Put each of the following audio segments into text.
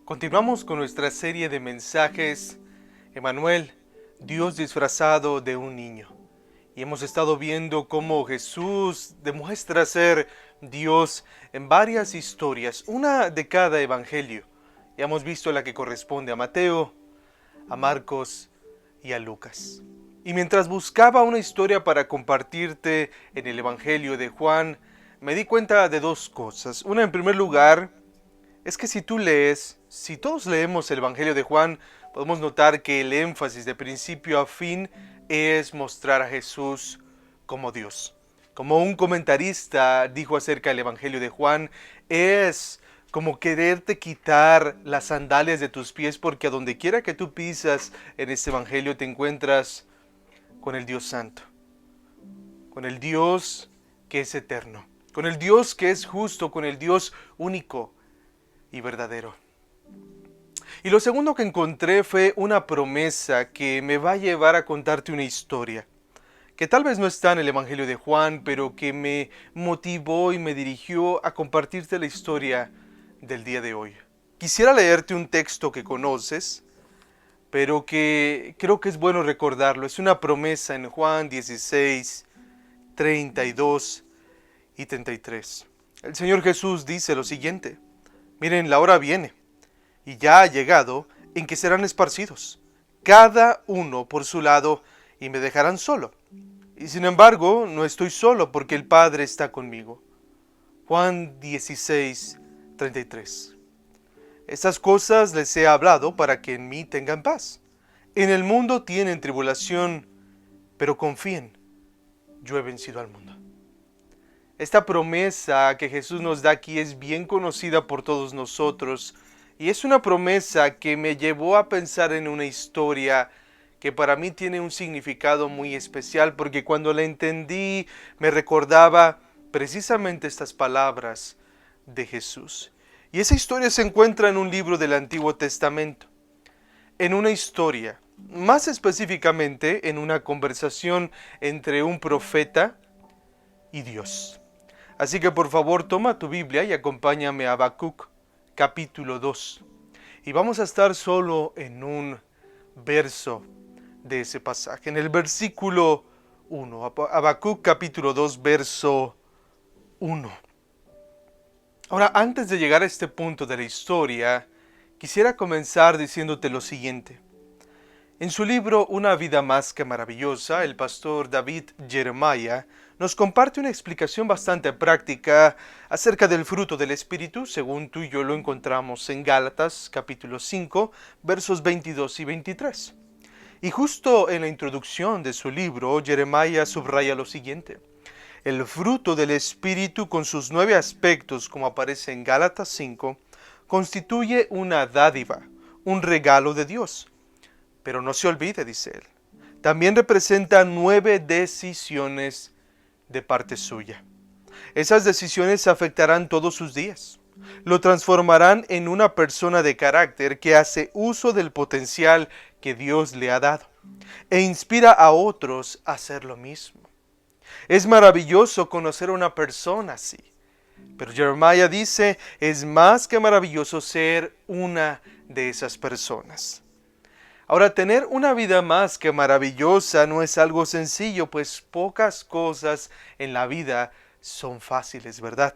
Continuamos con nuestra serie de mensajes, Emmanuel, Dios disfrazado de un niño. Y hemos estado viendo cómo Jesús demuestra ser Dios en varias historias, una de cada evangelio. Ya hemos visto la que corresponde a Mateo, a Marcos y a Lucas. Y mientras buscaba una historia para compartirte en el evangelio de Juan, me di cuenta de dos cosas. Una, en primer lugar, es que si todos leemos el Evangelio de Juan, podemos notar que el énfasis de principio a fin es mostrar a Jesús como Dios. Como un comentarista dijo acerca del Evangelio de Juan, es como quererte quitar las sandalias de tus pies, porque a donde quiera que tú pisas en este Evangelio te encuentras con el Dios Santo, con el Dios que es eterno, con el Dios que es justo, con el Dios único y verdadero. Y lo segundo que encontré fue una promesa que me va a llevar a contarte una historia, que tal vez no está en el Evangelio de Juan, pero que me motivó y me dirigió a compartirte la historia del día de hoy. Quisiera leerte un texto que conoces, pero que creo que es bueno recordarlo. Es una promesa en Juan 16, 32 y 33. El Señor Jesús dice lo siguiente: miren, la hora viene, y ya ha llegado, en que serán esparcidos, cada uno por su lado, y me dejarán solo. Y sin embargo, no estoy solo, porque el Padre está conmigo. Juan 16, 33. Estas cosas les he hablado para que en mí tengan paz. En el mundo tienen tribulación, pero confíen, yo he vencido al mundo. Esta promesa que Jesús nos da aquí es bien conocida por todos nosotros, y es una promesa que me llevó a pensar en una historia que para mí tiene un significado muy especial, porque cuando la entendí me recordaba precisamente estas palabras de Jesús. Y esa historia se encuentra en un libro del Antiguo Testamento, en una historia, más específicamente en una conversación entre un profeta y Dios. Así que por favor toma tu Biblia y acompáñame a Habacuc capítulo 2. Y vamos a estar solo en un verso de ese pasaje, en el versículo 1. Habacuc capítulo 2, verso 1. Ahora, antes de llegar a este punto de la historia, quisiera comenzar diciéndote lo siguiente. En su libro Una vida más que maravillosa, el pastor David Jeremiah nos comparte una explicación bastante práctica acerca del fruto del Espíritu, según tú y yo lo encontramos en Gálatas capítulo 5, versos 22 y 23. Y justo en la introducción de su libro, Jeremiah subraya lo siguiente: el fruto del Espíritu, con sus 9 aspectos, como aparece en Gálatas 5, constituye una dádiva, un regalo de Dios. Pero no se olvide, dice él, también representa 9 decisiones de parte suya. Esas decisiones afectarán todos sus días. Lo transformarán en una persona de carácter que hace uso del potencial que Dios le ha dado e inspira a otros a hacer lo mismo. Es maravilloso conocer a una persona así. Pero Jeremiah dice, es más que maravilloso ser una de esas personas. Ahora, tener una vida más que maravillosa no es algo sencillo, pues pocas cosas en la vida son fáciles, ¿verdad?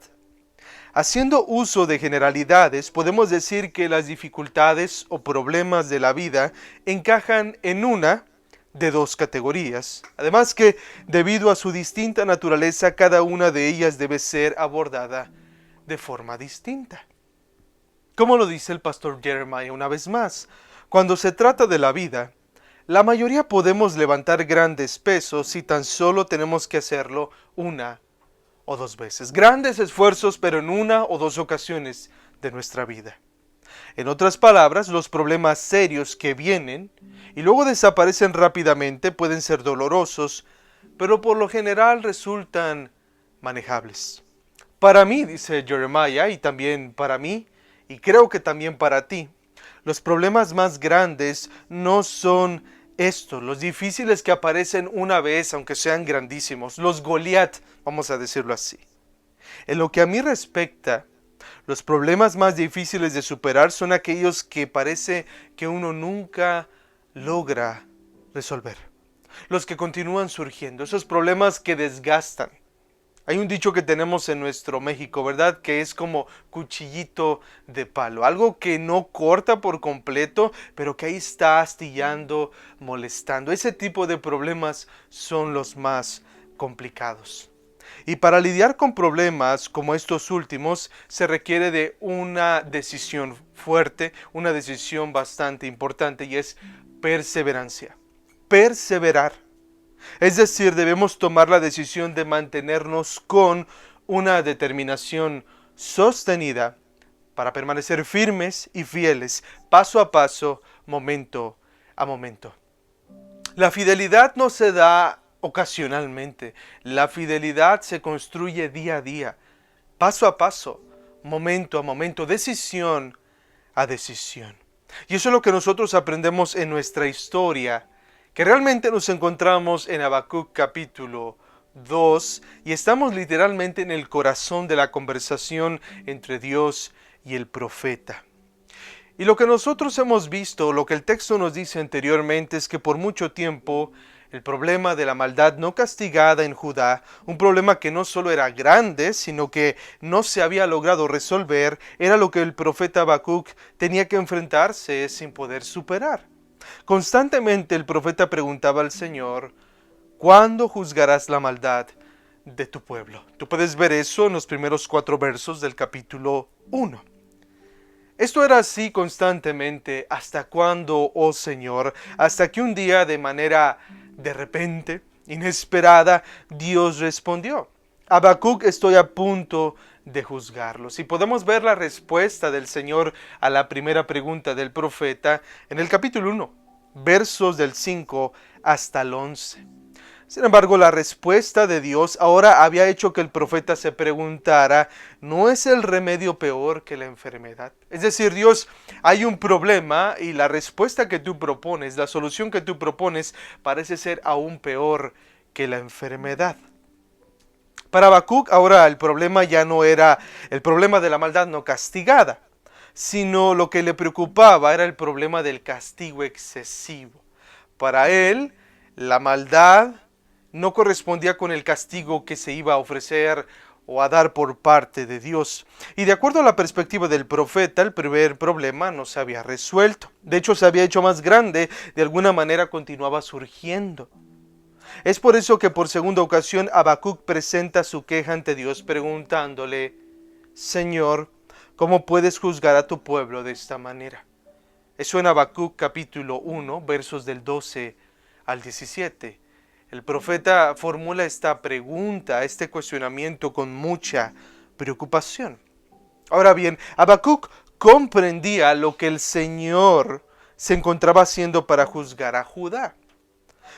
Haciendo uso de generalidades, podemos decir que las dificultades o problemas de la vida encajan en una de 2 categorías. Además que, debido a su distinta naturaleza, cada una de ellas debe ser abordada de forma distinta. Como lo dice el pastor Jeremiah una vez más, cuando se trata de la vida, la mayoría podemos levantar grandes pesos y tan solo tenemos que hacerlo una o 2 veces. Grandes esfuerzos, pero en una o 2 ocasiones de nuestra vida. En otras palabras, los problemas serios que vienen y luego desaparecen rápidamente pueden ser dolorosos, pero por lo general resultan manejables. Para mí, dice Jeremiah, y también para mí, y creo que también para ti, los problemas más grandes no son estos, los difíciles que aparecen una vez, aunque sean grandísimos, los Goliat, vamos a decirlo así. En lo que a mí respecta, Los problemas más difíciles de superar son aquellos que parece que uno nunca logra resolver. Los que continúan surgiendo, esos problemas que desgastan. Hay un dicho que tenemos en nuestro México, ¿verdad? Que es como cuchillito de palo. Algo que no corta por completo, pero que ahí está astillando, molestando. Ese tipo de problemas son los más complicados. Y para lidiar con problemas como estos últimos, se requiere de una decisión fuerte, una decisión bastante importante, y es perseverancia. Perseverar. Es decir, debemos tomar la decisión de mantenernos con una determinación sostenida para permanecer firmes y fieles, paso a paso, momento a momento. La fidelidad no se da ocasionalmente, la fidelidad se construye día a día, paso a paso, momento a momento, decisión a decisión. Y eso es lo que nosotros aprendemos en nuestra historia, que realmente nos encontramos en Habacuc capítulo 2 y estamos literalmente en el corazón de la conversación entre Dios y el profeta. Y lo que nosotros hemos visto, lo que el texto nos dice anteriormente, es que por mucho tiempo el problema de la maldad no castigada en Judá, un problema que no solo era grande, sino que no se había logrado resolver, era lo que el profeta Habacuc tenía que enfrentarse sin poder superar. Constantemente el profeta preguntaba al Señor, ¿cuándo juzgarás la maldad de tu pueblo? Tú puedes ver eso en los primeros 4 versos del capítulo 1. Esto era así constantemente. ¿Hasta cuándo, oh Señor? Hasta que un día, de manera de repente, inesperada, Dios respondió. Habacuc, estoy a punto de juzgarlos. Y podemos ver la respuesta del Señor a la primera pregunta del profeta en el capítulo 1, versos del 5 hasta el 11. Sin embargo, la respuesta de Dios ahora había hecho que el profeta se preguntara, ¿no es el remedio peor que la enfermedad? Es decir, Dios, hay un problema y la respuesta que tú propones, la solución que tú propones, parece ser aún peor que la enfermedad. Para Habacuc ahora el problema ya no era el problema de la maldad no castigada, sino lo que le preocupaba era el problema del castigo excesivo. Para él, la maldad no correspondía con el castigo que se iba a ofrecer o a dar por parte de Dios. Y de acuerdo a la perspectiva del profeta, el primer problema no se había resuelto. De hecho, se había hecho más grande, de alguna manera continuaba surgiendo. Es por eso que por segunda ocasión Habacuc presenta su queja ante Dios preguntándole, Señor, ¿cómo puedes juzgar a tu pueblo de esta manera? Eso en Habacuc capítulo 1, versos del 12 al 17. El profeta formula esta pregunta, este cuestionamiento con mucha preocupación. Ahora bien, Habacuc comprendía lo que el Señor se encontraba haciendo para juzgar a Judá.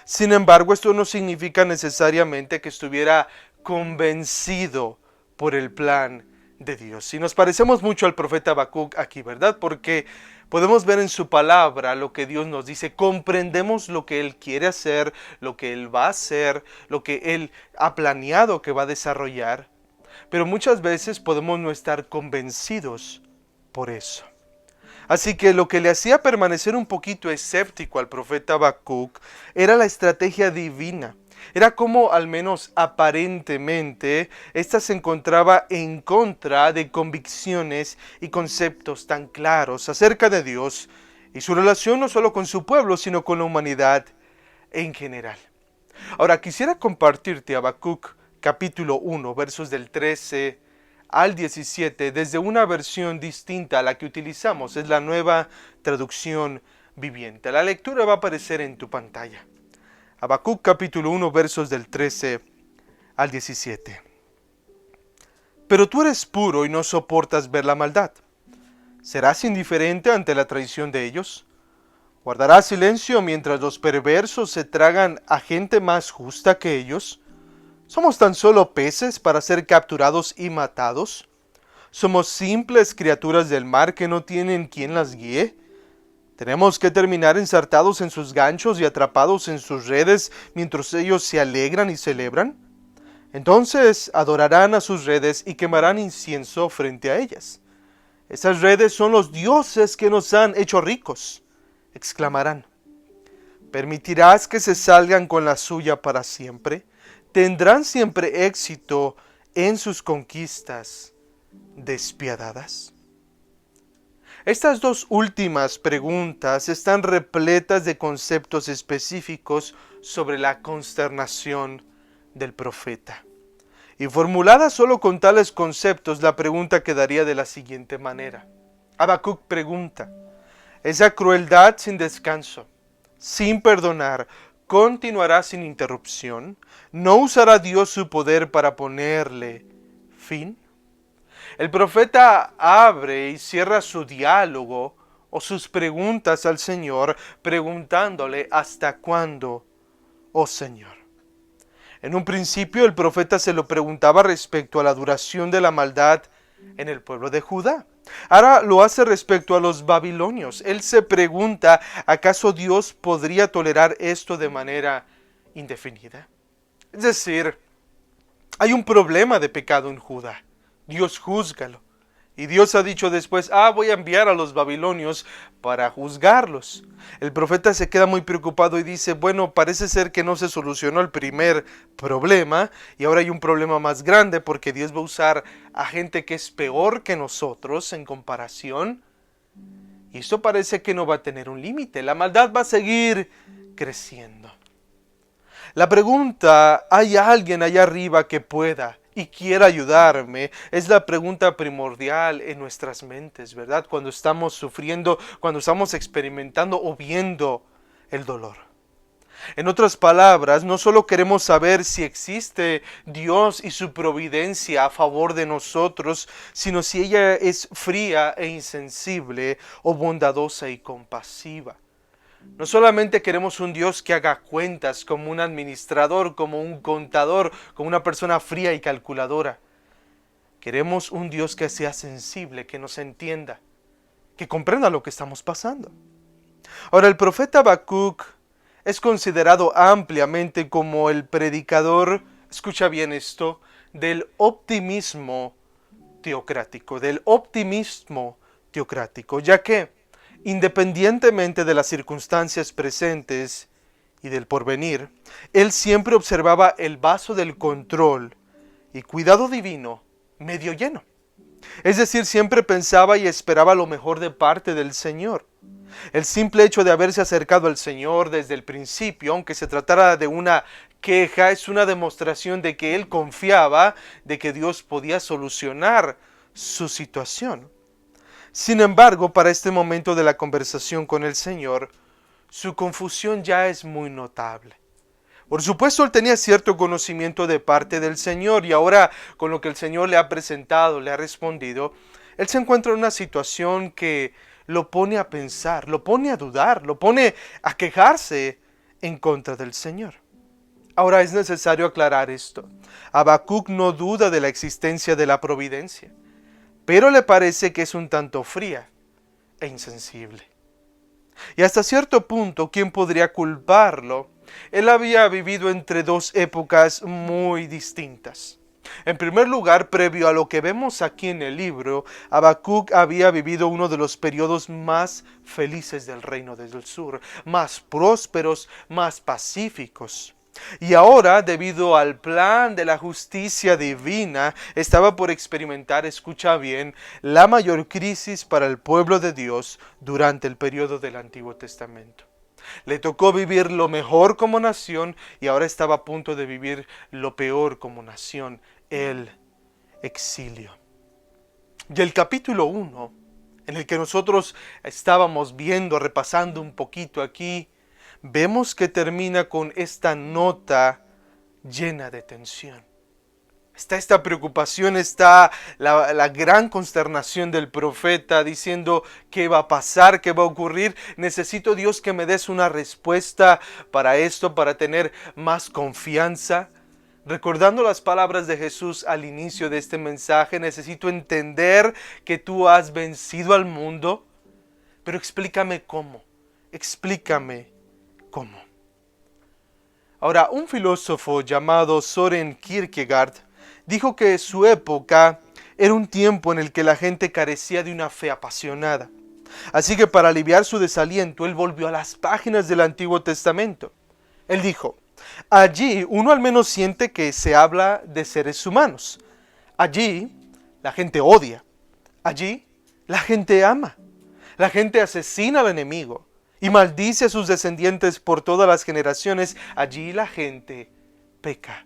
Sin embargo, esto no significa necesariamente que estuviera convencido por el plan de Dios. Y nos parecemos mucho al profeta Habacuc aquí, ¿verdad? Porque podemos ver en su palabra lo que Dios nos dice, comprendemos lo que Él quiere hacer, lo que Él va a hacer, lo que Él ha planeado que va a desarrollar, pero muchas veces podemos no estar convencidos por eso. Así que lo que le hacía permanecer un poquito escéptico al profeta Habacuc era la estrategia divina. Era como, al menos aparentemente, ésta se encontraba en contra de convicciones y conceptos tan claros acerca de Dios y su relación no solo con su pueblo, sino con la humanidad en general. Ahora, quisiera compartirte Habacuc capítulo 1, versos del 13 al 17, desde una versión distinta a la que utilizamos, es la Nueva Traducción Viviente. La lectura va a aparecer en tu pantalla. Habacuc capítulo 1, versos del 13 al 17. Pero tú eres puro y no soportas ver la maldad. ¿Serás indiferente ante la traición de ellos? ¿Guardarás silencio mientras los perversos se tragan a gente más justa que ellos? ¿Somos tan solo peces para ser capturados y matados? ¿Somos simples criaturas del mar que no tienen quien las guíe? ¿Tenemos que terminar ensartados en sus ganchos y atrapados en sus redes mientras ellos se alegran y celebran? Entonces adorarán a sus redes y quemarán incienso frente a ellas. Esas redes son los dioses que nos han hecho ricos, exclamarán. ¿Permitirás que se salgan con la suya para siempre? ¿Tendrán siempre éxito en sus conquistas despiadadas? Estas dos últimas preguntas están repletas de conceptos específicos sobre la consternación del profeta. Y formulada solo con tales conceptos, la pregunta quedaría de la siguiente manera. Habacuc pregunta, ¿esa crueldad sin descanso, sin perdonar, continuará sin interrupción? ¿No usará Dios su poder para ponerle fin? El profeta abre y cierra su diálogo o sus preguntas al Señor preguntándole ¿hasta cuándo, oh Señor? En un principio el profeta se lo preguntaba respecto a la duración de la maldad en el pueblo de Judá. Ahora lo hace respecto a los babilonios. Él se pregunta, ¿acaso Dios podría tolerar esto de manera indefinida? Es decir, hay un problema de pecado en Judá. Dios júzgalo. Y Dios ha dicho después, voy a enviar a los babilonios para juzgarlos. El profeta se queda muy preocupado y dice, bueno, parece ser que no se solucionó el primer problema y ahora hay un problema más grande porque Dios va a usar a gente que es peor que nosotros en comparación. Y esto parece que no va a tener un límite. La maldad va a seguir creciendo. La pregunta, ¿hay alguien allá arriba que pueda y quiera ayudarme? Es la pregunta primordial en nuestras mentes, ¿verdad? Cuando estamos sufriendo, cuando estamos experimentando o viendo el dolor. En otras palabras, no solo queremos saber si existe Dios y su providencia a favor de nosotros, sino si ella es fría e insensible o bondadosa y compasiva. No solamente queremos un Dios que haga cuentas como un administrador, como un contador, como una persona fría y calculadora. Queremos un Dios que sea sensible, que nos entienda, que comprenda lo que estamos pasando. Ahora, el profeta Habacuc es considerado ampliamente como el predicador, escucha bien esto, del optimismo teocrático, ya que independientemente de las circunstancias presentes y del porvenir, él siempre observaba el vaso del control y cuidado divino medio lleno. Es decir, siempre pensaba y esperaba lo mejor de parte del Señor. El simple hecho de haberse acercado al Señor desde el principio, aunque se tratara de una queja, es una demostración de que él confiaba de que Dios podía solucionar su situación. Sin embargo, para este momento de la conversación con el Señor, su confusión ya es muy notable. Por supuesto, él tenía cierto conocimiento de parte del Señor y ahora con lo que el Señor le ha presentado, le ha respondido, él se encuentra en una situación que lo pone a pensar, lo pone a dudar, lo pone a quejarse en contra del Señor. Ahora es necesario aclarar esto. Habacuc no duda de la existencia de la providencia, pero le parece que es un tanto fría e insensible. Y hasta cierto punto, ¿quién podría culparlo? Él había vivido entre dos épocas muy distintas. En primer lugar, previo a lo que vemos aquí en el libro, Habacuc había vivido uno de los periodos más felices del reino del sur, más prósperos, más pacíficos. Y ahora, debido al plan de la justicia divina, estaba por experimentar, escucha bien, la mayor crisis para el pueblo de Dios durante el periodo del Antiguo Testamento. Le tocó vivir lo mejor como nación y ahora estaba a punto de vivir lo peor como nación, el exilio. Y el capítulo 1, en el que nosotros estábamos viendo, repasando un poquito aquí, vemos que termina con esta nota llena de tensión. Está esta preocupación, está la gran consternación del profeta diciendo qué va a pasar, qué va a ocurrir. Necesito, Dios, que me des una respuesta para esto, para tener más confianza. Recordando las palabras de Jesús al inicio de este mensaje, necesito entender que tú has vencido al mundo, pero explícame cómo, explícame cómo. Ahora, un filósofo llamado Søren Kierkegaard dijo que su época era un tiempo en el que la gente carecía de una fe apasionada. Así que para aliviar su desaliento, él volvió a las páginas del Antiguo Testamento. Él dijo, allí uno al menos siente que se habla de seres humanos. Allí la gente odia. Allí la gente ama. La gente asesina al enemigo y maldice a sus descendientes por todas las generaciones. Allí la gente peca.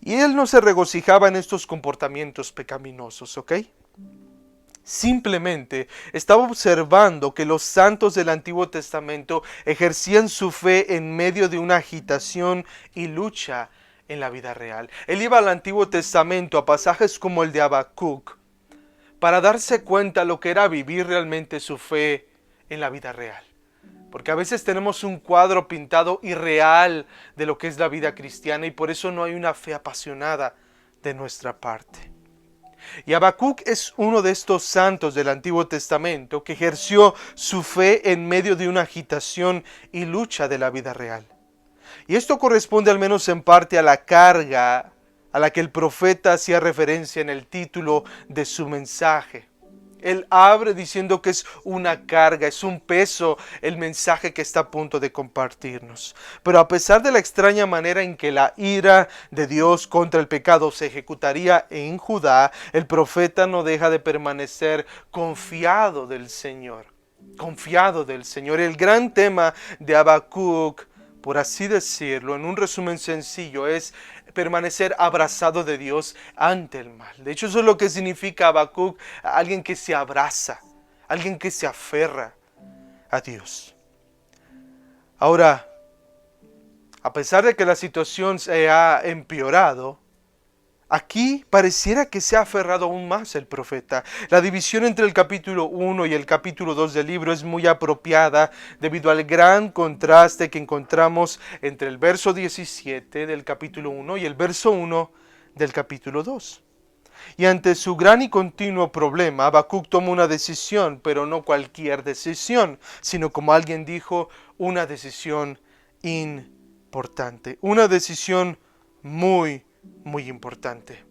Y él no se regocijaba en estos comportamientos pecaminosos, ¿ok? Simplemente estaba observando que los santos del Antiguo Testamento ejercían su fe en medio de una agitación y lucha en la vida real. Él iba al Antiguo Testamento a pasajes como el de Habacuc para darse cuenta lo que era vivir realmente su fe en la vida real. Porque a veces tenemos un cuadro pintado irreal de lo que es la vida cristiana y por eso no hay una fe apasionada de nuestra parte. Y Habacuc es uno de estos santos del Antiguo Testamento que ejerció su fe en medio de una agitación y lucha de la vida real. Y esto corresponde al menos en parte a la carga a la que el profeta hacía referencia en el título de su mensaje. Él abre diciendo que es una carga, es un peso el mensaje que está a punto de compartirnos. Pero a pesar de la extraña manera en que la ira de Dios contra el pecado se ejecutaría en Judá, el profeta no deja de permanecer confiado del Señor. Confiado del Señor. El gran tema de Habacuc, por así decirlo, en un resumen sencillo, es permanecer abrazado de Dios ante el mal. De hecho, eso es lo que significa Habacuc, alguien que se abraza, alguien que se aferra a Dios. Ahora, a pesar de que la situación se ha empeorado, aquí pareciera que se ha aferrado aún más el profeta. La división entre el capítulo 1 y el capítulo 2 del libro es muy apropiada debido al gran contraste que encontramos entre el verso 17 del capítulo 1 y el verso 1 del capítulo 2. Y ante su gran y continuo problema, Habacuc toma una decisión, pero no cualquier decisión, sino como alguien dijo, una decisión importante, una decisión muy importante.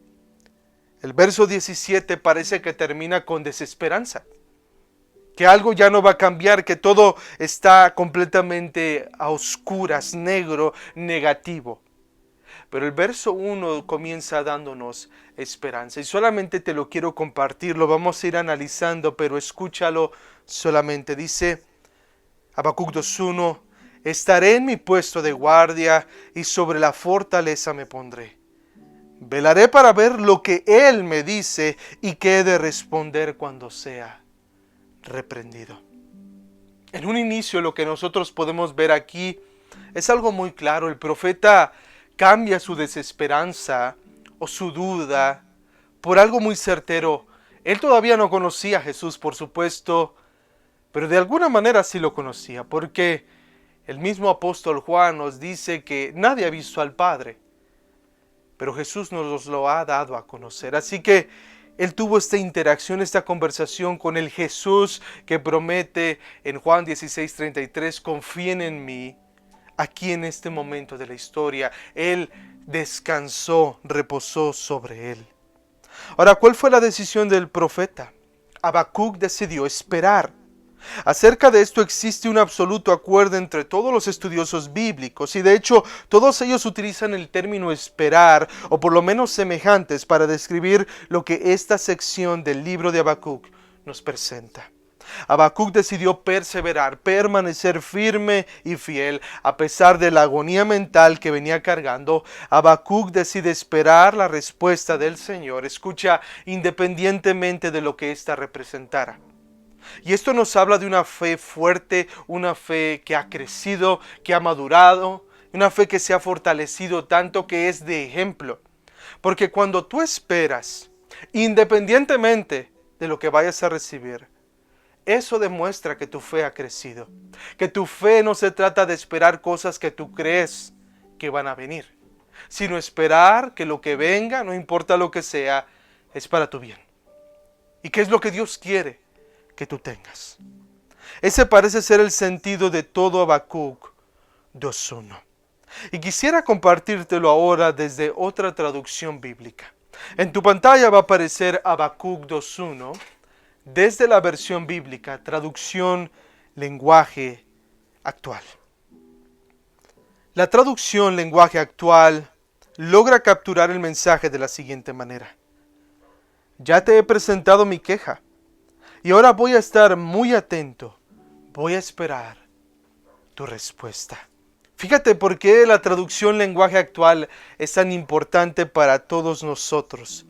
El verso 17 parece que termina con desesperanza, que algo ya no va a cambiar, que todo está completamente a oscuras, negro, negativo. Pero el verso 1 comienza dándonos esperanza y solamente te lo quiero compartir, lo vamos a ir analizando, pero escúchalo solamente. Dice Habacuc 2:1, estaré en mi puesto de guardia y sobre la fortaleza me pondré. Velaré para ver lo que Él me dice y qué he de responder cuando sea reprendido. En un inicio lo que nosotros podemos ver aquí es algo muy claro. El profeta cambia su desesperanza o su duda por algo muy certero. Él todavía no conocía a Jesús, por supuesto, pero de alguna manera sí lo conocía, porque el mismo apóstol Juan nos dice que nadie ha visto al Padre, pero Jesús nos lo ha dado a conocer. Así que él tuvo esta interacción, esta conversación con el Jesús que promete en Juan 16:33, confíen en mí. Aquí en este momento de la historia, él descansó, reposó sobre él. Ahora, ¿cuál fue la decisión del profeta? Habacuc decidió esperar. Acerca de esto existe un absoluto acuerdo entre todos los estudiosos bíblicos y de hecho todos ellos utilizan el término esperar o por lo menos semejantes para describir lo que esta sección del libro de Habacuc nos presenta. Habacuc decidió perseverar, permanecer firme y fiel a pesar de la agonía mental que venía cargando. Habacuc decide esperar la respuesta del Señor, escucha, independientemente de lo que ésta representara. Y esto nos habla de una fe fuerte, una fe que ha crecido, que ha madurado, una fe que se ha fortalecido tanto que es de ejemplo. Porque cuando tú esperas, independientemente de lo que vayas a recibir, eso demuestra que tu fe ha crecido. Que tu fe no se trata de esperar cosas que tú crees que van a venir, sino esperar que lo que venga, no importa lo que sea, es para tu bien. ¿Y qué es lo que Dios quiere que tú tengas? Ese parece ser el sentido de todo Habacuc 2:1. Y quisiera compartírtelo ahora desde otra traducción bíblica. En tu pantalla va a aparecer Habacuc 2:1 desde la versión bíblica, traducción lenguaje actual. La traducción lenguaje actual logra capturar el mensaje de la siguiente manera. Ya te he presentado mi queja y ahora voy a estar muy atento. Voy a esperar tu respuesta. Fíjate por qué la traducción lenguaje actual es tan importante para todos nosotros.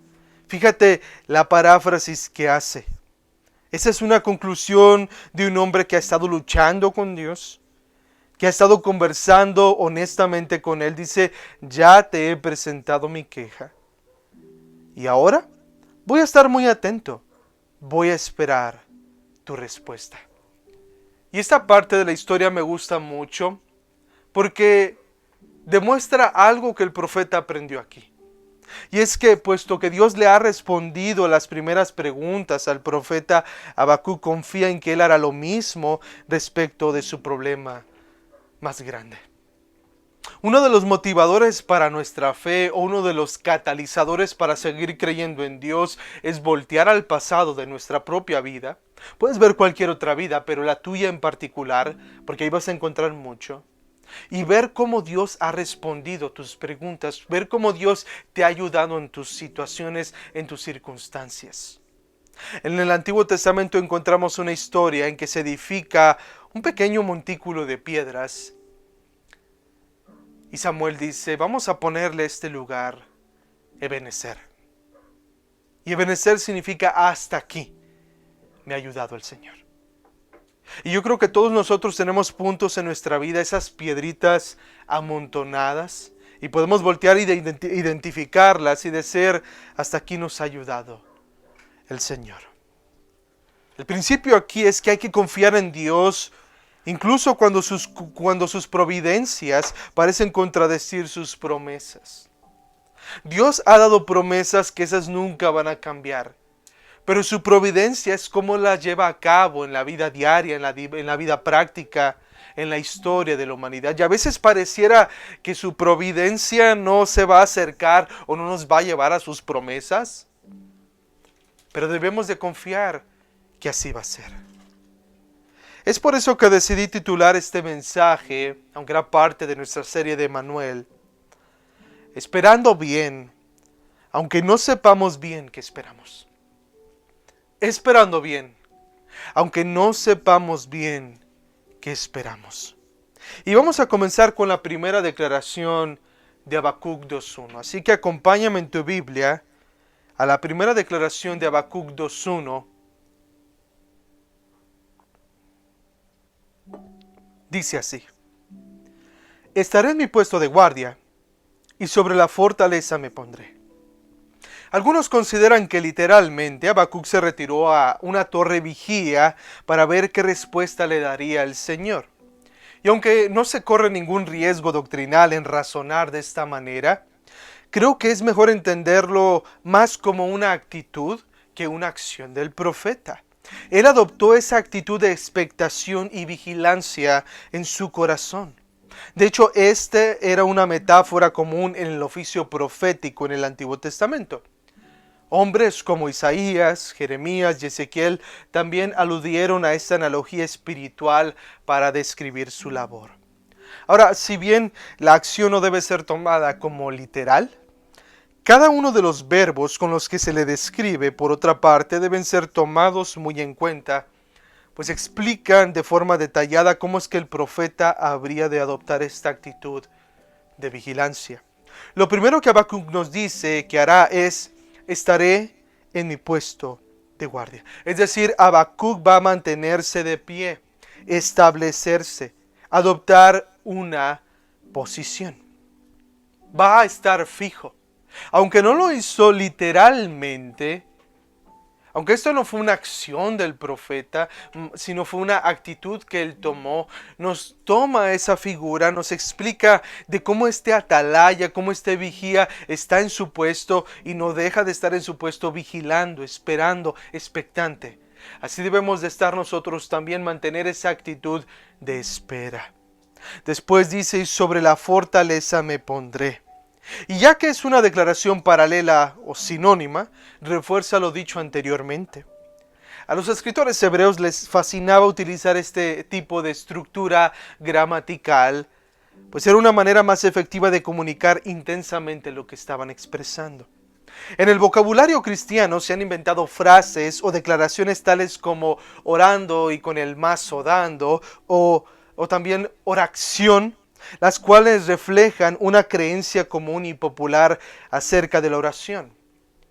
Fíjate la paráfrasis que hace. Esa es una conclusión de un hombre que ha estado luchando con Dios, que ha estado conversando honestamente con Él. Dice, ya te he presentado mi queja. Y ahora voy a estar muy atento. Voy a esperar tu respuesta. Y esta parte de la historia me gusta mucho porque demuestra algo que el profeta aprendió aquí. Y es que, puesto que Dios le ha respondido las primeras preguntas al profeta, Habacuc confía en que él hará lo mismo respecto de su problema más grande. Uno de los motivadores para nuestra fe o uno de los catalizadores para seguir creyendo en Dios es voltear al pasado de nuestra propia vida. Puedes ver cualquier otra vida, pero la tuya en particular, porque ahí vas a encontrar mucho. Y ver cómo Dios ha respondido tus preguntas, ver cómo Dios te ha ayudado en tus situaciones, en tus circunstancias. En el Antiguo Testamento encontramos una historia en que se edifica un pequeño montículo de piedras. Y Samuel dice, vamos a ponerle a este lugar Ebenezer. Y Ebenezer significa hasta aquí me ha ayudado el Señor. Y yo creo que todos nosotros tenemos puntos en nuestra vida, esas piedritas amontonadas, y podemos voltear y identificarlas y decir, hasta aquí nos ha ayudado el Señor. El principio aquí es que hay que confiar en Dios, incluso cuando sus providencias parecen contradecir sus promesas. Dios ha dado promesas que esas nunca van a cambiar. Pero su providencia es cómo la lleva a cabo en la vida diaria, en la vida práctica, en la historia de la humanidad. Y a veces pareciera que su providencia no se va a acercar o no nos va a llevar a sus promesas. Pero debemos de confiar que así va a ser. Es por eso que decidí titular este mensaje, aunque era parte de nuestra serie de Manuel, Esperando bien, aunque no sepamos bien qué esperamos. Esperando bien, aunque no sepamos bien qué esperamos. Y vamos a comenzar con la primera declaración de Habacuc 2:1. Así que acompáñame en tu Biblia a la primera declaración de Habacuc 2:1. Dice así: Estaré en mi puesto de guardia, y sobre la fortaleza me pondré. Algunos consideran que literalmente Habacuc se retiró a una torre vigía para ver qué respuesta le daría el Señor. Y aunque no se corre ningún riesgo doctrinal en razonar de esta manera, creo que es mejor entenderlo más como una actitud que una acción del profeta. Él adoptó esa actitud de expectación y vigilancia en su corazón. De hecho, este era una metáfora común en el oficio profético en el Antiguo Testamento. Hombres como Isaías, Jeremías y Ezequiel también aludieron a esta analogía espiritual para describir su labor. Ahora, si bien la acción no debe ser tomada como literal, cada uno de los verbos con los que se le describe, por otra parte, deben ser tomados muy en cuenta, pues explican de forma detallada cómo es que el profeta habría de adoptar esta actitud de vigilancia. Lo primero que Habacuc nos dice que hará es: estaré en mi puesto de guardia. Es decir, Habacuc va a mantenerse de pie, establecerse, adoptar una posición. Va a estar fijo. Aunque no lo hizo literalmente, aunque esto no fue una acción del profeta, sino fue una actitud que él tomó, nos toma esa figura, nos explica de cómo este atalaya, cómo este vigía está en su puesto y no deja de estar en su puesto vigilando, esperando, expectante. Así debemos de estar nosotros también, mantener esa actitud de espera. Después dice, y sobre la fortaleza me pondré. Y ya que es una declaración paralela o sinónima, refuerza lo dicho anteriormente. A los escritores hebreos les fascinaba utilizar este tipo de estructura gramatical, pues era una manera más efectiva de comunicar intensamente lo que estaban expresando. En el vocabulario cristiano se han inventado frases o declaraciones tales como orando y con el mazo dando, o también oración, las cuales reflejan una creencia común y popular acerca de la oración.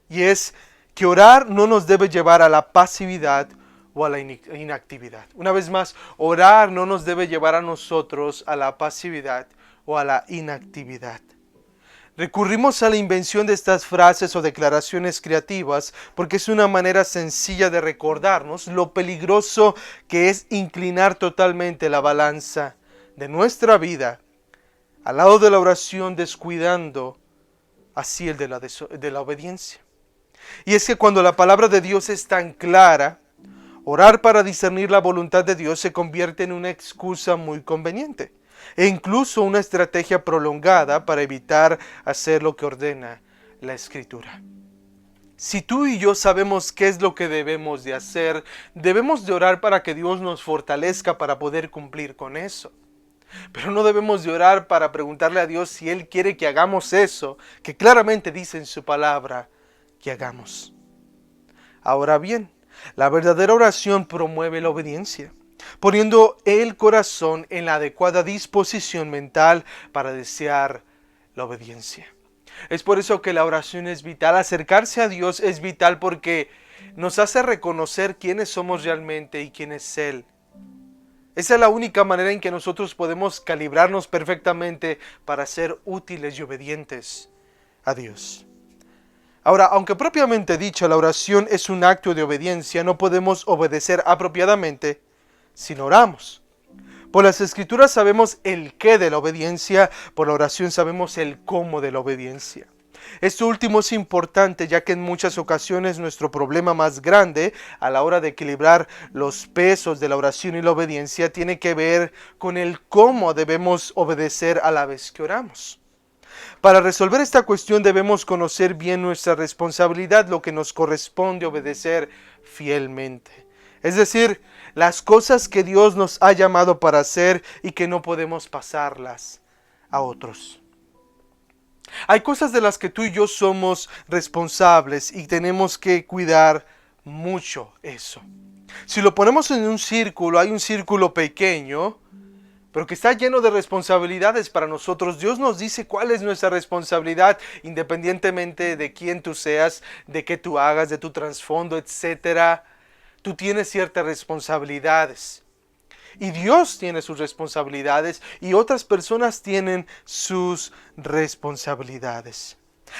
Y es que orar no nos debe llevar a la pasividad o a la inactividad. Una vez más, orar no nos debe llevar a nosotros a la pasividad o a la inactividad. Recurrimos a la invención de estas frases o declaraciones creativas porque es una manera sencilla de recordarnos lo peligroso que es inclinar totalmente la balanza de nuestra vida al lado de la oración, descuidando así el de la obediencia. Y es que cuando la palabra de Dios es tan clara, orar para discernir la voluntad de Dios se convierte en una excusa muy conveniente e incluso una estrategia prolongada para evitar hacer lo que ordena la Escritura. Si tú y yo sabemos qué es lo que debemos de hacer, debemos de orar para que Dios nos fortalezca para poder cumplir con eso. Pero no debemos de orar para preguntarle a Dios si Él quiere que hagamos eso, que claramente dice en su palabra que hagamos. Ahora bien, la verdadera oración promueve la obediencia, poniendo el corazón en la adecuada disposición mental para desear la obediencia. Es por eso que la oración es vital. Acercarse a Dios es vital porque nos hace reconocer quiénes somos realmente y quién es Él. Esa es la única manera en que nosotros podemos calibrarnos perfectamente para ser útiles y obedientes a Dios. Ahora, aunque propiamente dicha la oración es un acto de obediencia, no podemos obedecer apropiadamente si no oramos. Por las Escrituras sabemos el qué de la obediencia, por la oración sabemos el cómo de la obediencia. Esto último es importante, ya que en muchas ocasiones nuestro problema más grande a la hora de equilibrar los pesos de la oración y la obediencia tiene que ver con el cómo debemos obedecer a la vez que oramos. Para resolver esta cuestión debemos conocer bien nuestra responsabilidad, lo que nos corresponde obedecer fielmente. Es decir, las cosas que Dios nos ha llamado para hacer y que no podemos pasarlas a otros. Hay cosas de las que tú y yo somos responsables y tenemos que cuidar mucho eso. Si lo ponemos en un círculo, hay un círculo pequeño, pero que está lleno de responsabilidades para nosotros. Dios nos dice cuál es nuestra responsabilidad, independientemente de quién tú seas, de qué tú hagas, de tu trasfondo, etc. Tú tienes ciertas responsabilidades. Y Dios tiene sus responsabilidades y otras personas tienen sus responsabilidades.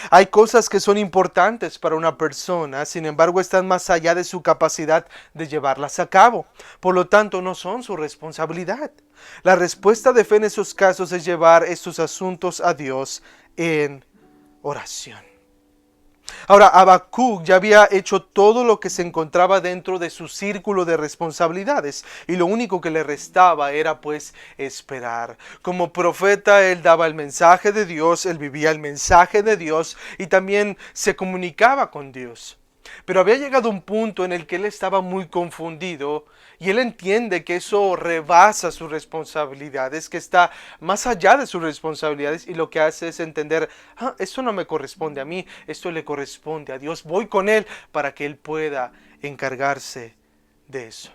Hay cosas que son importantes para una persona, sin embargo están más allá de su capacidad de llevarlas a cabo. Por lo tanto, no son su responsabilidad. La respuesta de fe en esos casos es llevar estos asuntos a Dios en oración. Ahora, Habacuc ya había hecho todo lo que se encontraba dentro de su círculo de responsabilidades y lo único que le restaba era pues esperar. Como profeta él daba el mensaje de Dios, él vivía el mensaje de Dios y también se comunicaba con Dios. Pero había llegado un punto en el que él estaba muy confundido y él entiende que eso rebasa sus responsabilidades, que está más allá de sus responsabilidades y lo que hace es entender, esto no me corresponde a mí, esto le corresponde a Dios, voy con él para que él pueda encargarse de eso.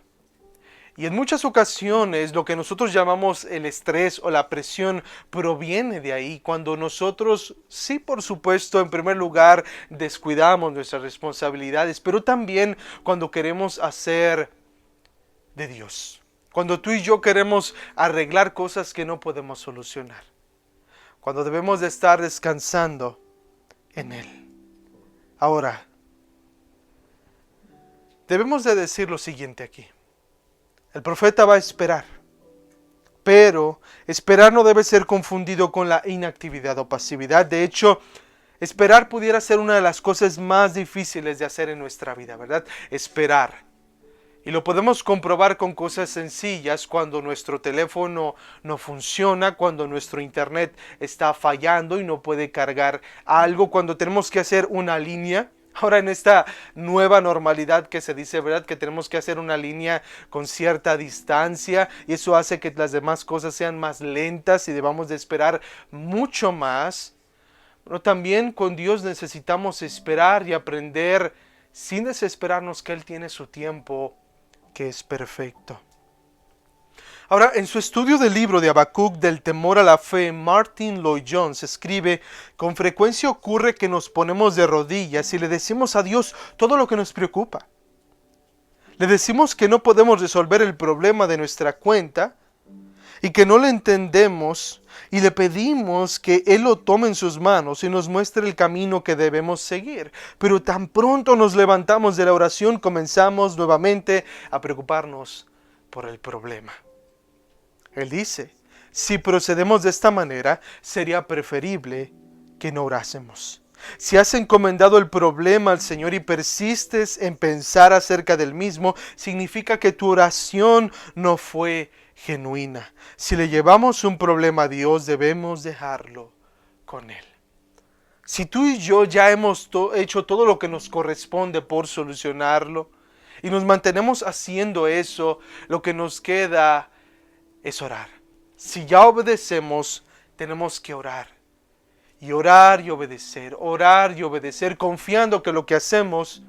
Y en muchas ocasiones lo que nosotros llamamos el estrés o la presión proviene de ahí, cuando nosotros, sí por supuesto, en primer lugar descuidamos nuestras responsabilidades, pero también cuando queremos hacer de Dios. Cuando tú y yo queremos arreglar cosas que no podemos solucionar. Cuando debemos de estar descansando en Él. Ahora, debemos de decir lo siguiente aquí. El profeta va a esperar, pero esperar no debe ser confundido con la inactividad o pasividad. De hecho, esperar pudiera ser una de las cosas más difíciles de hacer en nuestra vida, ¿verdad? Esperar. Y lo podemos comprobar con cosas sencillas, cuando nuestro teléfono no funciona, cuando nuestro internet está fallando y no puede cargar algo, cuando tenemos que hacer una línea. Ahora en esta nueva normalidad que se dice, ¿verdad? Que tenemos que hacer una línea con cierta distancia y eso hace que las demás cosas sean más lentas y debamos de esperar mucho más. Pero también con Dios necesitamos esperar y aprender sin desesperarnos que Él tiene su tiempo, que es perfecto. Ahora, en su estudio del libro de Habacuc del temor a la fe, Martin Lloyd-Jones escribe: con frecuencia ocurre que nos ponemos de rodillas y le decimos a Dios todo lo que nos preocupa. Le decimos que no podemos resolver el problema de nuestra cuenta y que no le entendemos, y le pedimos que Él lo tome en sus manos y nos muestre el camino que debemos seguir. Pero tan pronto nos levantamos de la oración, comenzamos nuevamente a preocuparnos por el problema. Él dice: si procedemos de esta manera, sería preferible que no orásemos. Si has encomendado el problema al Señor y persistes en pensar acerca del mismo, significa que tu oración no fue genuina. Si le llevamos un problema a Dios, debemos dejarlo con Él. Si tú y yo ya hemos hecho todo lo que nos corresponde por solucionarlo y nos mantenemos haciendo eso, lo que nos queda es orar. Si ya obedecemos, tenemos que orar. Y orar y obedecer, confiando que lo que hacemos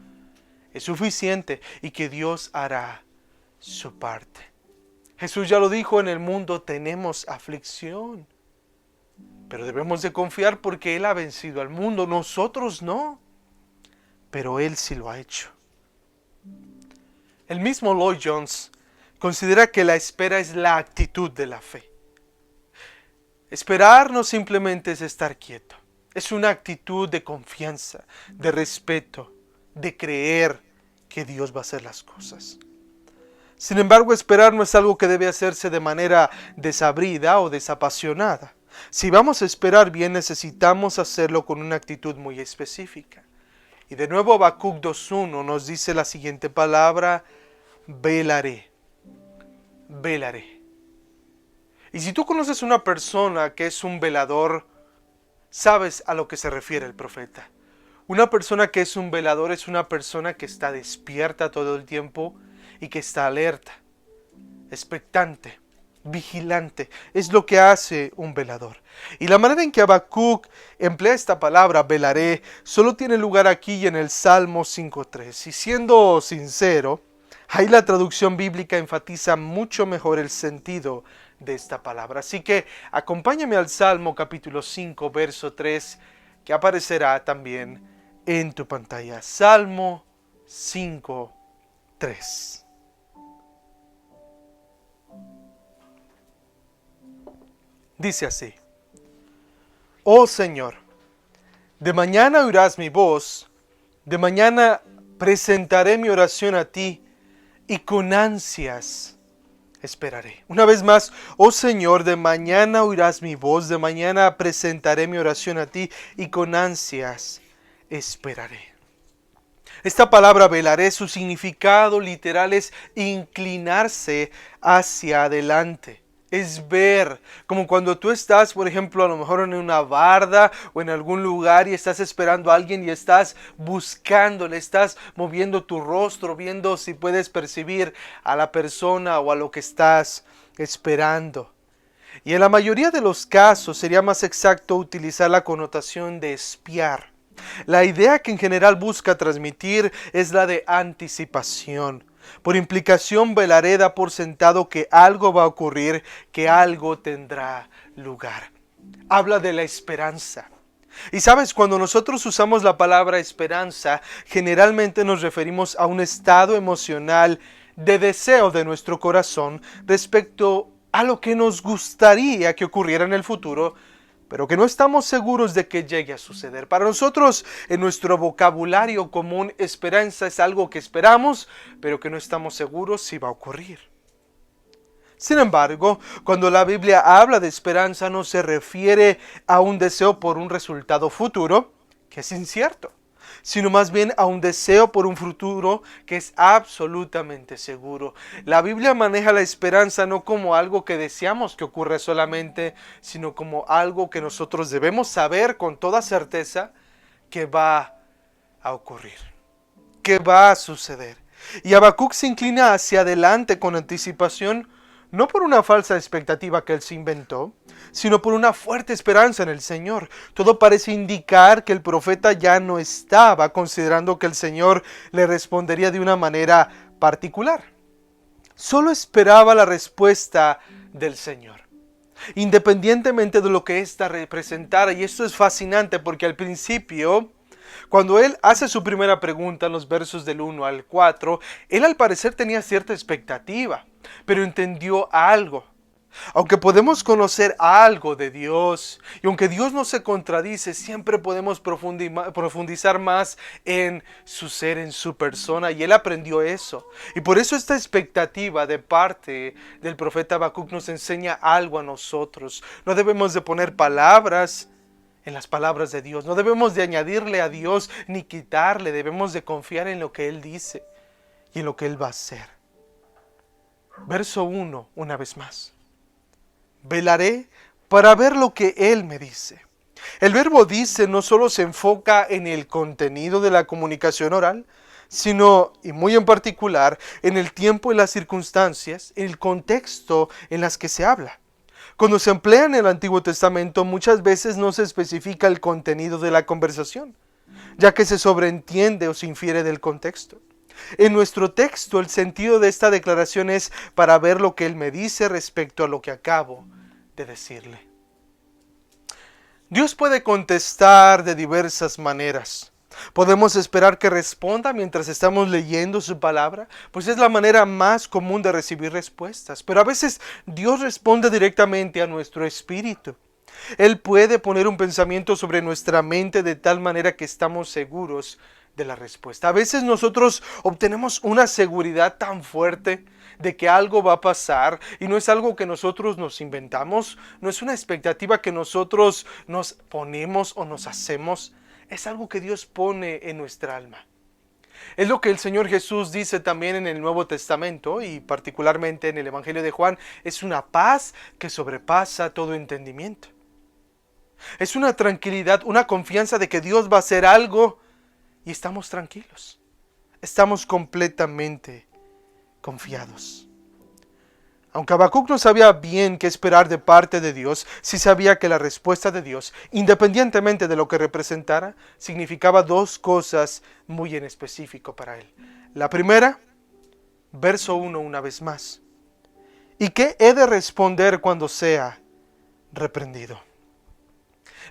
es suficiente y que Dios hará su parte. Jesús ya lo dijo: en el mundo tenemos aflicción, pero debemos de confiar porque Él ha vencido al mundo, nosotros no, pero Él sí lo ha hecho. El mismo Lloyd-Jones considera que la espera es la actitud de la fe. Esperar no simplemente es estar quieto, es una actitud de confianza, de respeto, de creer que Dios va a hacer las cosas. Sin embargo, esperar no es algo que debe hacerse de manera desabrida o desapasionada. Si vamos a esperar bien, necesitamos hacerlo con una actitud muy específica. Y de nuevo Habacuc 2:1 nos dice la siguiente palabra: velaré, velaré. Y si tú conoces una persona que es un velador, sabes a lo que se refiere el profeta. Una persona que es un velador es una persona que está despierta todo el tiempo y que está alerta, expectante, vigilante. Es lo que hace un velador. Y la manera en que Habacuc emplea esta palabra, velaré, solo tiene lugar aquí y en el Salmo 5:3. Y siendo sincero, ahí la traducción bíblica enfatiza mucho mejor el sentido de esta palabra. Así que acompáñame al Salmo capítulo 5, verso 3, que aparecerá también en tu pantalla. Salmo 5:3. Dice así: oh Señor, de mañana oirás mi voz, de mañana presentaré mi oración a ti y con ansias esperaré. Una vez más: oh Señor, de mañana oirás mi voz, de mañana presentaré mi oración a ti y con ansias esperaré. Esta palabra velaré, su significado literal es inclinarse hacia adelante. Es ver, como cuando tú estás, por ejemplo, a lo mejor en una barda o en algún lugar y estás esperando a alguien y estás buscándole, estás moviendo tu rostro, viendo si puedes percibir a la persona o a lo que estás esperando. Y en la mayoría de los casos sería más exacto utilizar la connotación de espiar. La idea que en general busca transmitir es la de anticipación. Por implicación, velaré da por sentado que algo va a ocurrir, que algo tendrá lugar. Habla de la esperanza. Y sabes, cuando nosotros usamos la palabra esperanza, generalmente nos referimos a un estado emocional de deseo de nuestro corazón respecto a lo que nos gustaría que ocurriera en el futuro, pero que no estamos seguros de que llegue a suceder. Para nosotros, en nuestro vocabulario común, esperanza es algo que esperamos, pero que no estamos seguros si va a ocurrir. Sin embargo, cuando la Biblia habla de esperanza, no se refiere a un deseo por un resultado futuro, que es incierto. sino más bien a un deseo por un futuro que es absolutamente seguro. La Biblia maneja la esperanza no como algo que deseamos que ocurra solamente, sino como algo que nosotros debemos saber con toda certeza que va a ocurrir, que va a suceder. Y Habacuc se inclina hacia adelante con anticipación, no por una falsa expectativa que él se inventó, sino por una fuerte esperanza en el Señor. Todo parece indicar que el profeta ya no estaba considerando que el Señor le respondería de una manera particular. Solo esperaba la respuesta del Señor, independientemente de lo que ésta representara. Y esto es fascinante porque al principio, cuando él hace su primera pregunta en los versos del 1 al 4, él al parecer tenía cierta expectativa, pero entendió algo. Aunque podemos conocer algo de Dios, y aunque Dios no se contradice, siempre podemos profundizar más en su ser, en su persona, y él aprendió eso. Y por eso esta expectativa de parte del profeta Habacuc nos enseña algo a nosotros. No debemos de poner palabras en las palabras de Dios, no debemos de añadirle a Dios ni quitarle, debemos de confiar en lo que Él dice y en lo que Él va a hacer. Verso 1, una vez más. Velaré para ver lo que Él me dice. El verbo dice no solo se enfoca en el contenido de la comunicación oral, sino, y muy en particular, en el tiempo y las circunstancias, en el contexto en las que se habla. Cuando se emplea en el Antiguo Testamento, muchas veces no se especifica el contenido de la conversación, ya que se sobreentiende o se infiere del contexto. En nuestro texto, el sentido de esta declaración es para ver lo que Él me dice respecto a lo que acabo de decirle. Dios puede contestar de diversas maneras. Podemos esperar que responda mientras estamos leyendo su palabra, pues es la manera más común de recibir respuestas. Pero a veces Dios responde directamente a nuestro espíritu. Él puede poner un pensamiento sobre nuestra mente de tal manera que estamos seguros de la respuesta. A veces nosotros obtenemos una seguridad tan fuerte de que algo va a pasar y no es algo que nosotros nos inventamos, no es una expectativa que nosotros nos ponemos o nos hacemos, es algo que Dios pone en nuestra alma. Es lo que el Señor Jesús dice también en el Nuevo Testamento y particularmente en el Evangelio de Juan, es una paz que sobrepasa todo entendimiento. Es una tranquilidad, una confianza de que Dios va a hacer algo y estamos tranquilos. Estamos completamente confiados. Aunque Habacuc no sabía bien qué esperar de parte de Dios, sí sabía que la respuesta de Dios, independientemente de lo que representara, significaba dos cosas muy en específico para él. La primera, verso 1 una vez más. ¿Y qué he de responder cuando sea reprendido?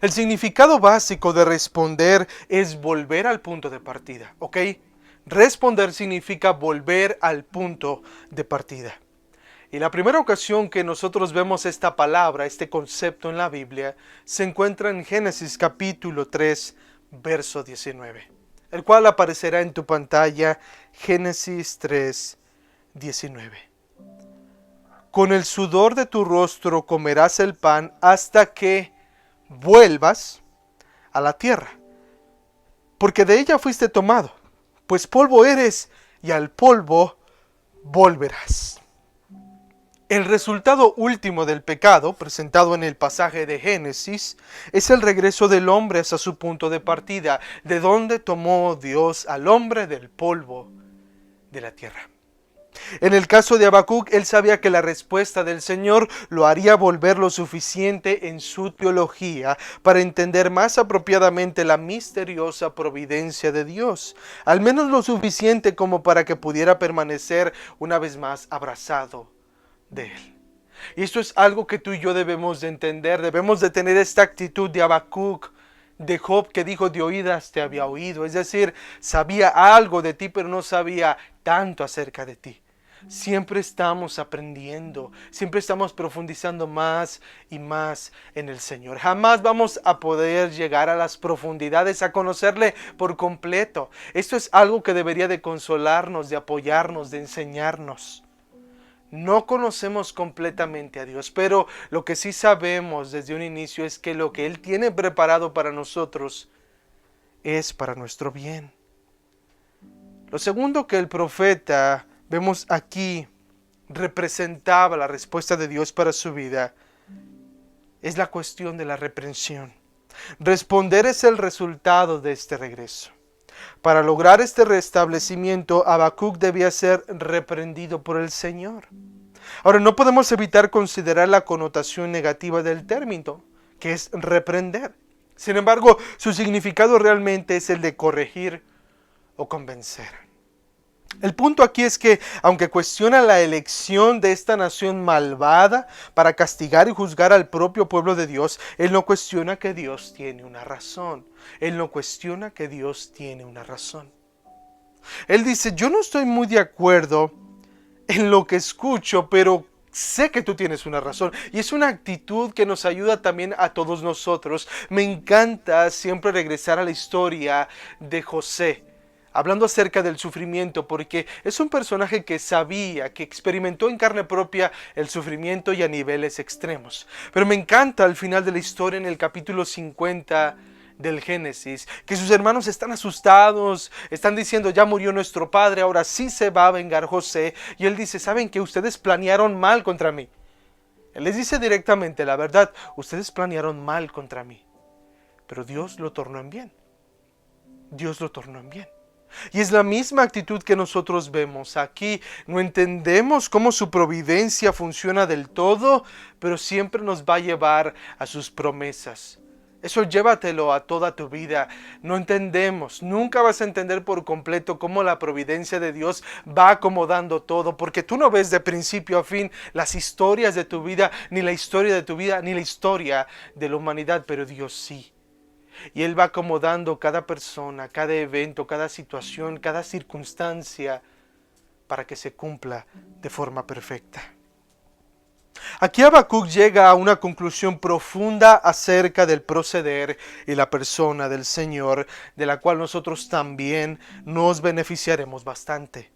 El significado básico de responder es volver al punto de partida, ¿ok? Responder significa volver al punto de partida. Y la primera ocasión que nosotros vemos esta palabra, este concepto en la Biblia, se encuentra en Génesis capítulo 3, verso 19, el cual aparecerá en tu pantalla, Génesis 3, 19. Con el sudor de tu rostro comerás el pan hasta que vuelvas a la tierra, porque de ella fuiste tomado, pues polvo eres y al polvo volverás. El resultado último del pecado, presentado en el pasaje de Génesis, es el regreso del hombre hasta su punto de partida, de donde tomó Dios al hombre del polvo de la tierra. En el caso de Habacuc, él sabía que la respuesta del Señor lo haría volver lo suficiente en su teología para entender más apropiadamente la misteriosa providencia de Dios, al menos lo suficiente como para que pudiera permanecer una vez más abrazado de Él. Y esto es algo que tú y yo debemos de entender, debemos de tener esta actitud de Habacuc, de Job, que dijo: de oídas te había oído, es decir, sabía algo de ti, pero no sabía tanto acerca de ti. Siempre estamos aprendiendo, siempre estamos profundizando más y más en el Señor. Jamás vamos a poder llegar a las profundidades, a conocerle por completo. Esto es algo que debería de consolarnos, de apoyarnos, de enseñarnos. No conocemos completamente a Dios, pero lo que sí sabemos desde un inicio es que lo que Él tiene preparado para nosotros es para nuestro bien. Lo segundo que el profeta, vemos aquí, representaba la respuesta de Dios para su vida, es la cuestión de la reprensión. Responder es el resultado de este regreso. Para lograr este restablecimiento, Habacuc debía ser reprendido por el Señor. Ahora, no podemos evitar considerar la connotación negativa del término, que es reprender. Sin embargo, su significado realmente es el de corregir o convencer. El punto aquí es que, aunque cuestiona la elección de esta nación malvada para castigar y juzgar al propio pueblo de Dios, él no cuestiona que Dios tiene una razón. Él no cuestiona que Dios tiene una razón. Él dice, yo no estoy muy de acuerdo en lo que escucho, pero sé que tú tienes una razón. Y es una actitud que nos ayuda también a todos nosotros. Me encanta siempre regresar a la historia de José, hablando acerca del sufrimiento, porque es un personaje que sabía, que experimentó en carne propia el sufrimiento y a niveles extremos. Pero me encanta al final de la historia, en el capítulo 50 del Génesis, que sus hermanos están asustados, están diciendo, ya murió nuestro padre, ahora sí se va a vengar José. Y él dice, ¿saben que ustedes planearon mal contra mí? Él les dice directamente la verdad, ustedes planearon mal contra mí, pero Dios lo tornó en bien. Dios lo tornó en bien. Y es la misma actitud que nosotros vemos aquí. No entendemos cómo su providencia funciona del todo, pero siempre nos va a llevar a sus promesas. Eso llévatelo a toda tu vida. No entendemos, nunca vas a entender por completo cómo la providencia de Dios va acomodando todo, porque tú no ves de principio a fin las historias de tu vida, ni la historia de tu vida, ni la historia de la humanidad, pero Dios sí. Y Él va acomodando cada persona, cada evento, cada situación, cada circunstancia para que se cumpla de forma perfecta. Aquí Habacuc llega a una conclusión profunda acerca del proceder y la persona del Señor, de la cual nosotros también nos beneficiaremos bastante.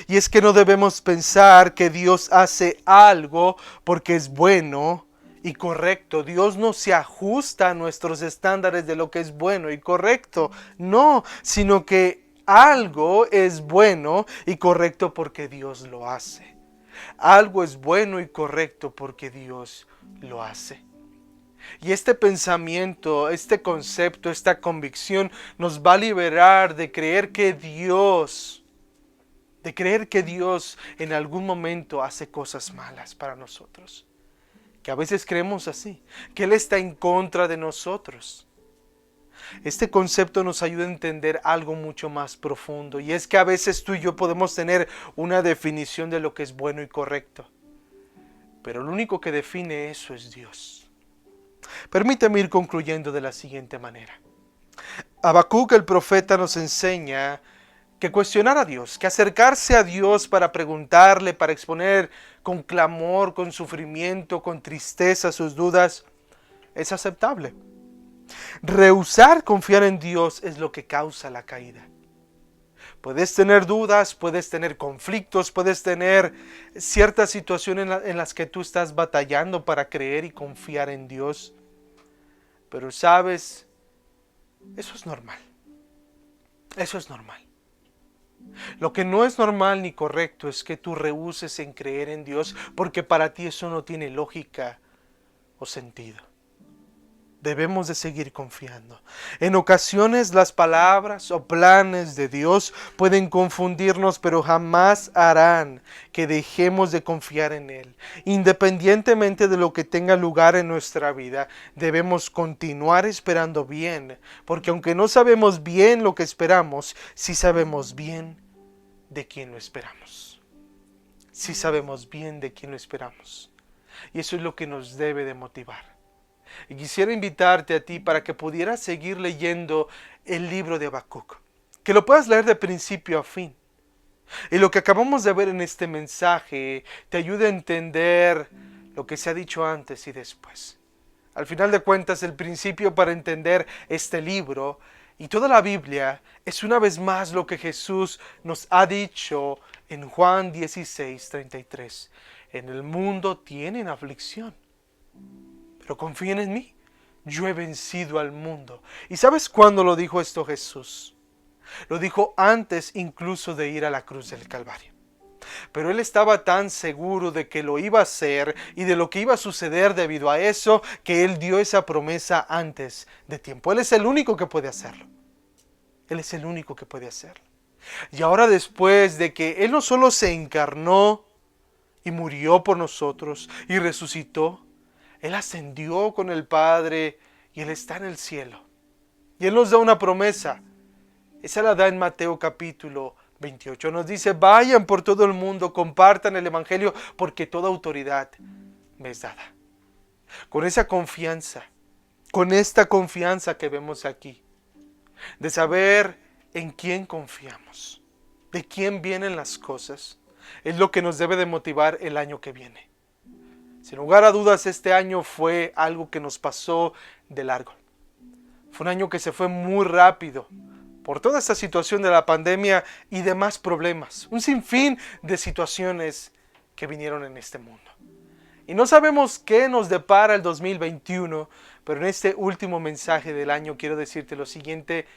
Y es que no debemos pensar que Dios hace algo porque es bueno y correcto. Dios no se ajusta a nuestros estándares de lo que es bueno y correcto. No, sino que algo es bueno y correcto porque Dios lo hace. Algo es bueno y correcto porque Dios lo hace. Y este pensamiento, este concepto, esta convicción nos va a liberar de creer que Dios en algún momento hace cosas malas para nosotros. Que a veces creemos así, que Él está en contra de nosotros. Este concepto nos ayuda a entender algo mucho más profundo, y es que a veces tú y yo podemos tener una definición de lo que es bueno y correcto, pero lo único que define eso es Dios. Permítame ir concluyendo de la siguiente manera. Habacuc, el profeta, nos enseña que cuestionar a Dios, que acercarse a Dios para preguntarle, para exponer con clamor, con sufrimiento, con tristeza sus dudas, es aceptable. Rehusar confiar en Dios es lo que causa la caída. Puedes tener dudas, puedes tener conflictos, puedes tener ciertas situaciones en las que tú estás batallando para creer y confiar en Dios. Pero sabes, eso es normal. Eso es normal. Lo que no es normal ni correcto es que tú rehuses en creer en Dios, porque para ti eso no tiene lógica o sentido. Debemos de seguir confiando. En ocasiones las palabras o planes de Dios pueden confundirnos, pero jamás harán que dejemos de confiar en Él. Independientemente de lo que tenga lugar en nuestra vida, debemos continuar esperando bien, porque aunque no sabemos bien lo que esperamos, sí sabemos bien de quién lo esperamos. Sí sabemos bien de quién lo esperamos. Y eso es lo que nos debe de motivar. Y quisiera invitarte a ti para que pudieras seguir leyendo el libro de Habacuc, que lo puedas leer de principio a fin. Y lo que acabamos de ver en este mensaje te ayude a entender lo que se ha dicho antes y después. Al final de cuentas, el principio para entender este libro y toda la Biblia es una vez más lo que Jesús nos ha dicho en Juan 16:33. En el mundo tienen aflicción, pero confíen en mí. yo he vencido al mundo. ¿Y sabes cuándo lo dijo esto Jesús? Lo dijo antes incluso de ir a la cruz del Calvario. Pero él estaba tan seguro de que lo iba a hacer y de lo que iba a suceder debido a eso, que él dio esa promesa antes de tiempo. Él es el único que puede hacerlo. Él es el único que puede hacerlo. Y ahora, después de que él no solo se encarnó y murió por nosotros y resucitó, él ascendió con el Padre y él está en el cielo. Y él nos da una promesa. Esa la da en Mateo capítulo 28. Nos dice: vayan por todo el mundo, compartan el evangelio, porque toda autoridad me es dada. Con esa confianza, con esta confianza que vemos aquí, de saber en quién confiamos, de quién vienen las cosas, es lo que nos debe de motivar el año que viene. Sin lugar a dudas, este año fue algo que nos pasó de largo. Fue un año que se fue muy rápido por toda esta situación de la pandemia y demás problemas. Un sinfín de situaciones que vinieron en este mundo. Y no sabemos qué nos depara el 2021, pero en este último mensaje del año quiero decirte lo siguiente: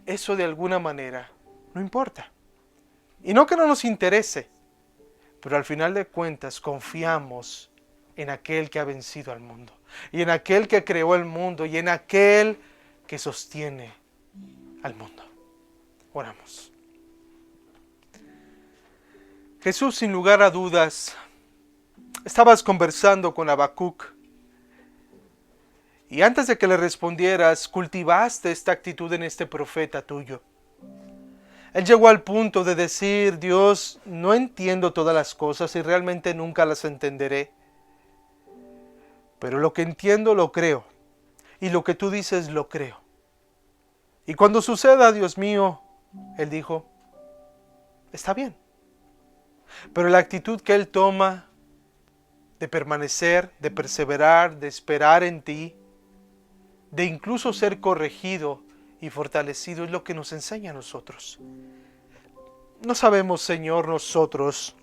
eso de alguna manera no importa. Y no que no nos interese, pero al final de cuentas confiamos en aquel que ha vencido al mundo, y en aquel que creó el mundo, y en aquel que sostiene al mundo. Oramos. Jesús, sin lugar a dudas, estabas conversando con Habacuc, y antes de que le respondieras, cultivaste esta actitud en este profeta tuyo. Él llegó al punto de decir: Dios, no entiendo todas las cosas y realmente nunca las entenderé, pero lo que entiendo lo creo, y lo que tú dices lo creo. Y cuando suceda, Dios mío, él dijo: está bien. Pero la actitud que él toma de permanecer, de perseverar, de esperar en ti, de incluso ser corregido y fortalecido, es lo que nos enseña a nosotros. No sabemos, Señor, nosotros,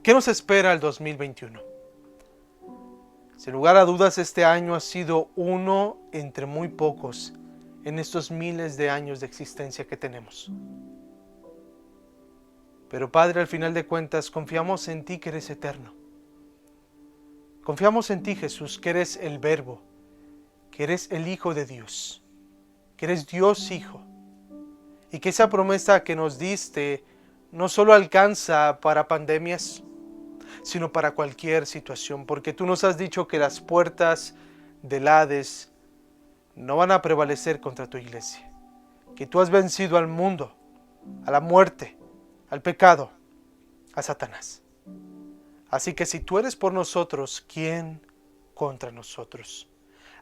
¿qué nos espera el 2021? Sin lugar a dudas, este año ha sido uno entre muy pocos en estos miles de años de existencia que tenemos. Pero Padre, al final de cuentas, confiamos en ti, que eres eterno. Confiamos en ti, Jesús, que eres el Verbo, que eres el Hijo de Dios, que eres Dios Hijo, y que esa promesa que nos diste no solo alcanza para pandemias, sino para cualquier situación, porque tú nos has dicho que las puertas del Hades no van a prevalecer contra tu iglesia, que tú has vencido al mundo, a la muerte, al pecado, a Satanás. Así que si tú eres por nosotros, ¿quién contra nosotros?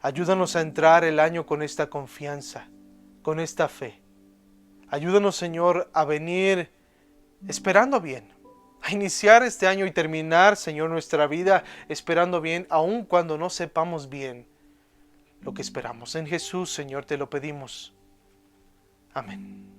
Ayúdanos a entrar el año con esta confianza, con esta fe. Ayúdanos, Señor, a venir esperando bien, a iniciar este año y terminar, Señor, nuestra vida esperando bien, aun cuando no sepamos bien lo que esperamos. En Jesús, Señor, te lo pedimos. Amén.